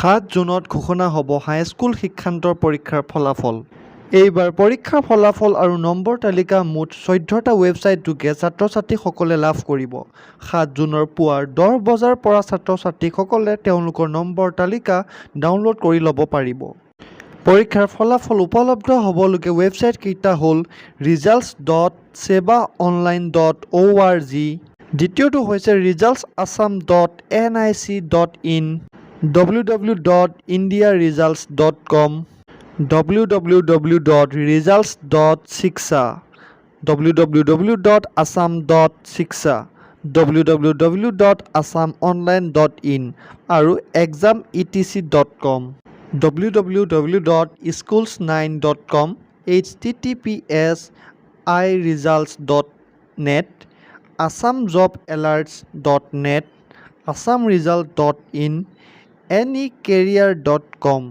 7 জুনত ঘোষণা হ'ব হাইস্কুল শিক্ষান্তৰ পৰীক্ষাৰ ফলাফল। এইবাৰ পৰীক্ষাৰ ফলাফল আৰু নম্বৰ তালিকা মুঠ 14টা ৱেবছাইট যোগে ছাত্ৰ-ছাত্ৰীসকলে লাভ কৰিব। 7 জুনৰ পুৱাৰ 10 বজাৰ পৰা ছাত্ৰ-ছাত্ৰীসকলে তেওঁলোকৰ নম্বৰ তালিকা ডাউনলোড কৰি ল'ব পাৰিব। পৰীক্ষাৰ ফলাফল উপলব্ধ হ'বলগীয়া ৱেবছাইট কেইটা হ'ল results.sebaonline.org, দ্বিতীয়টো হৈছে resultsassam.nic.in, www.indiaresults.com, www.results.shiksha, www.assam.shiksha, www.assamonline.in আৰু exam.etc.com, www.schools9.com, https://iresults.net, assamjobalerts.net, assamresult.in, anycareer.com।